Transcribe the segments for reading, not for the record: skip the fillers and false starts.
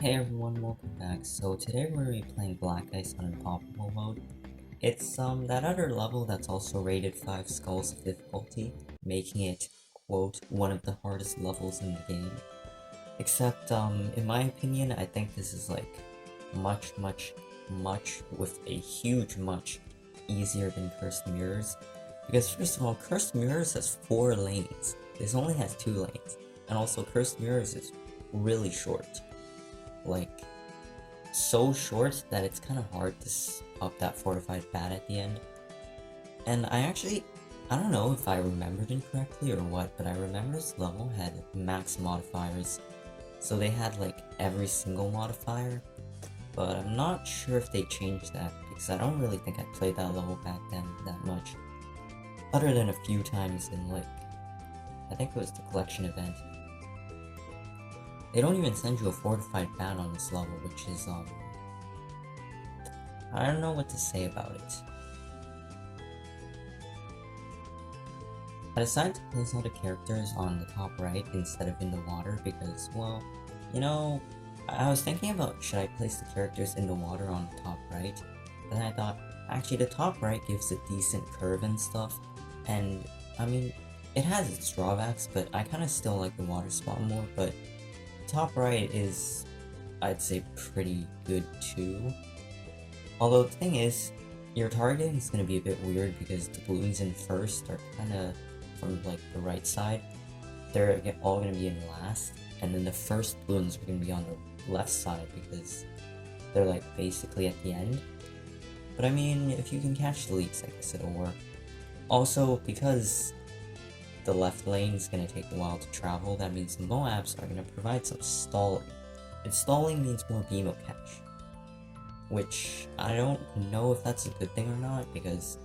Hey everyone, welcome back. So today we're going to be playing Black Ice on Impoppable mode. It's that other level that's also rated 5 skulls of difficulty, making it, quote, one of the hardest levels in the game. Except, in my opinion, I think this is like much, with a huge much easier than Cursed Mirrors. Because first of all, Cursed Mirrors has 4 lanes. This only has 2 lanes. And also Cursed Mirrors is really short. Like, so short that it's kind of hard to pop that fortified bat at the end. And I don't know if I remembered incorrectly or what, but I remember this level had max modifiers. So they had like every single modifier, but I'm not sure if they changed that because I don't really think I played that level back then that much. Other than a few times in like, I think it was the collection event. They don't even send you a fortified bat on this level, which is, I don't know what to say about it. I decided to place all the characters on the top right instead of in the water because, well, you know, I was thinking about should I place the characters in the water on the top right, but then I thought, actually the top right gives a decent curve and stuff, and, I mean, it has its drawbacks, but I kind of still like the water spot more, but top right is, I'd say, pretty good too. Although the thing is, your targeting is going to be a bit weird because the Bloons in first are kind of from like the right side. They're all going to be in last, and then the first Bloons are going to be on the left side because they're like basically at the end. But I mean, if you can catch the leaks, I guess it'll work. Also, because the left lane is going to take a while to travel, that means the Moabs are going to provide some stalling. And stalling means more BMO catch. Which, I don't know if that's a good thing or not, because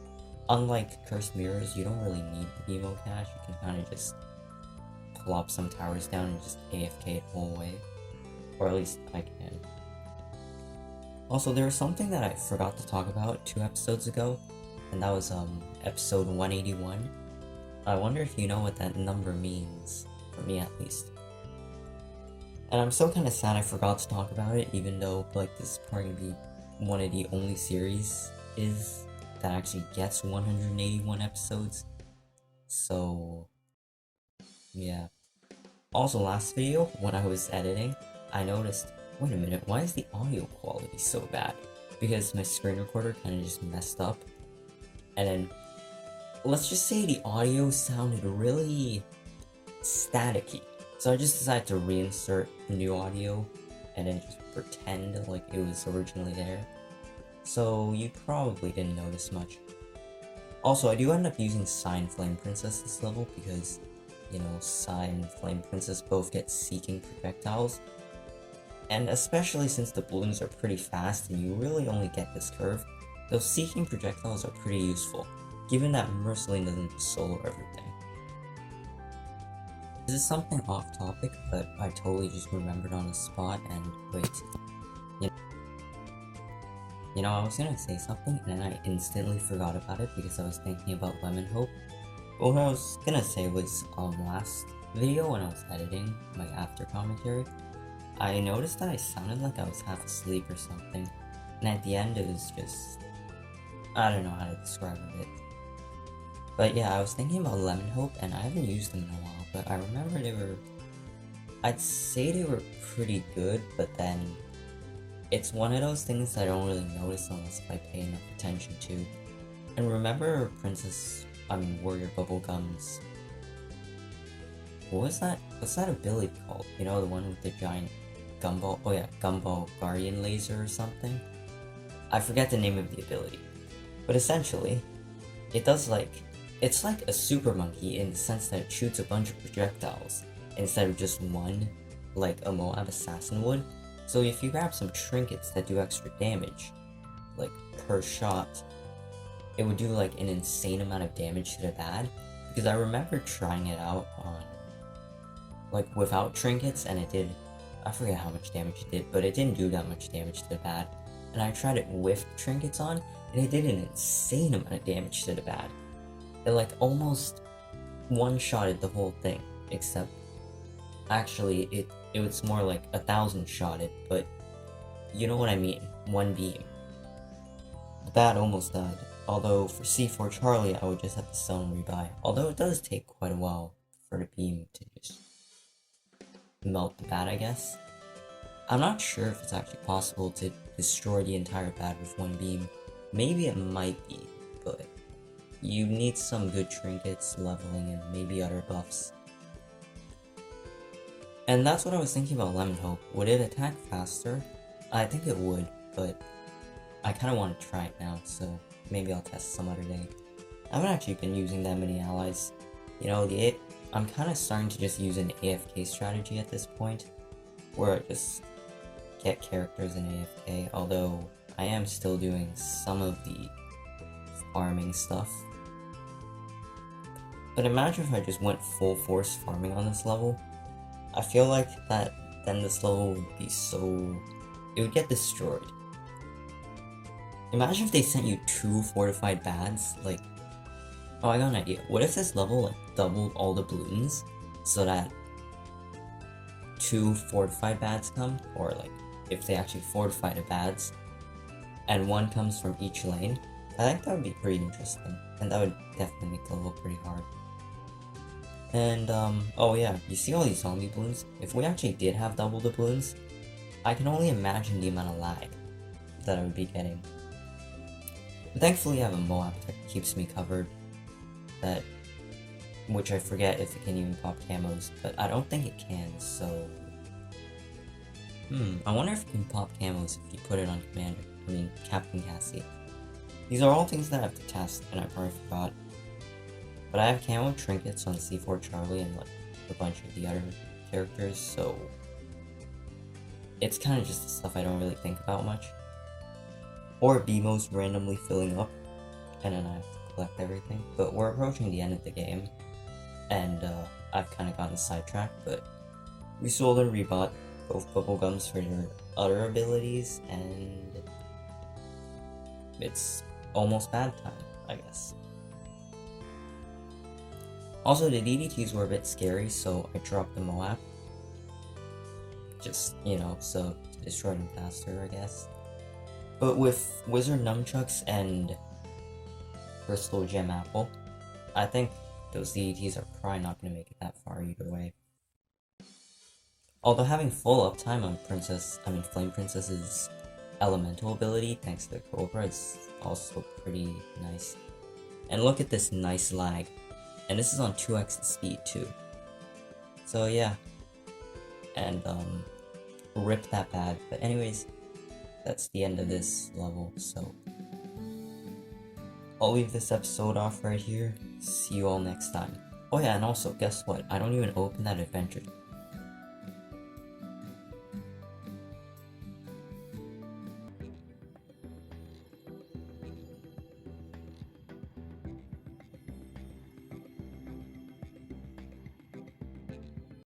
unlike Cursed Mirrors, you don't really need the BMO catch, you can kind of just plop some towers down and just AFK it the whole way. Or at least I can. Also, there was something that I forgot to talk about 2 episodes ago, and that was episode 181. I wonder if you know what that number means, for me at least. And I'm so kinda sad I forgot to talk about it, even though, like, this is probably gonna be one of the only series that actually gets 181 episodes. So, yeah. Also, last video, when I was editing, I noticed, wait a minute, why is the audio quality so bad? Because my screen recorder kinda just messed up, and then let's just say the audio sounded really staticky. So I just decided to reinsert new audio and then just pretend like it was originally there. So you probably didn't notice much. Also, I do end up using Psy and Flame Princess this level because, you know, Psy and Flame Princess both get Seeking projectiles. And especially since the Bloons are pretty fast and you really only get this curve, those Seeking projectiles are pretty useful, given that Mercilane doesn't just solo everything. This is something off topic, but I totally just remembered on the spot, and wait. You know, I was gonna say something, and then I instantly forgot about it because I was thinking about Lemon Hope. But what I was gonna say was, last video when I was editing my after commentary, I noticed that I sounded like I was half asleep or something, and at the end it was just, I don't know how to describe it. But yeah, I was thinking about Lemon Hope, and I haven't used them in a while, but I remember I'd say they were pretty good, but then it's one of those things that I don't really notice unless if I pay enough attention to. And remember Warrior Bubblegum's, what's that ability called? You know, the one with the giant gumball, oh yeah, Gumball Guardian Laser or something? I forget the name of the ability. But essentially, it does it's like a super monkey in the sense that it shoots a bunch of projectiles instead of just one, like a Moab assassin would. So if you grab some trinkets that do extra damage, like per shot, it would do like an insane amount of damage to the bad. Because I remember trying it out on, like, without trinkets, and it did, I forget how much damage it did, but it didn't do that much damage to the bad. And I tried it with trinkets on, and it did an insane amount of damage to the bad. It like almost one-shotted the whole thing, except actually it was more like 1,000 shot it, but you know what I mean, one beam. The bat almost died, although for C4 Charlie I would just have to stone rebuy, although it does take quite a while for the beam to just melt the bat, I guess. I'm not sure if it's actually possible to destroy the entire bat with one beam. Maybe it might be, but you need some good trinkets, leveling, and maybe other buffs. And that's what I was thinking about Lemon Hope. Would it attack faster? I think it would, but I kind of want to try it now, so maybe I'll test some other day. I haven't actually been using that many allies. You know, I'm kind of starting to just use an AFK strategy at this point, where I just get characters in AFK, although I am still doing some of the farming stuff. But imagine if I just went full force farming on this level. I feel like then this level would be it would get destroyed. Imagine if they sent you 2 fortified bads, like, oh, I got an idea. What if this level, like, doubled all the Bloons, so that 2 fortified bads come, or, like, if they actually fortify the bads, and 1 comes from each lane? I think that would be pretty interesting, and that would definitely make the level pretty hard. And, oh yeah, you see all these zombie Bloons? If we actually did have double the Bloons, I can only imagine the amount of lag that I would be getting. But thankfully I have a Moab that keeps me covered, which I forget if it can even pop camos, but I don't think it can, so... I wonder if it can pop camos if you put it on Captain Cassie. These are all things that I have to test, and I probably forgot. But I have camo trinkets on C4 Charlie and like a bunch of the other characters, so... it's kind of just the stuff I don't really think about much. Or BMOs randomly filling up, and then I have to collect everything. But we're approaching the end of the game, and I've kind of gotten sidetracked, but we sold and rebought both bubblegums for their other abilities, and it's almost bad time, I guess. Also, the DDTs were a bit scary, so I dropped the Moab. Just, you know, so to destroy them faster, I guess. But with Wizard Nunchucks and Crystal Gem Apple, I think those DDTs are probably not going to make it that far either way. Although having full uptime on Flame Princess's elemental ability, thanks to the Cobra, is also pretty nice. And look at this nice lag. And this is on 2x the speed too. So yeah. And rip that bad. But anyways, that's the end of this level, so I'll leave this episode off right here. See you all next time. Oh yeah, and also, guess what? I don't even open that adventure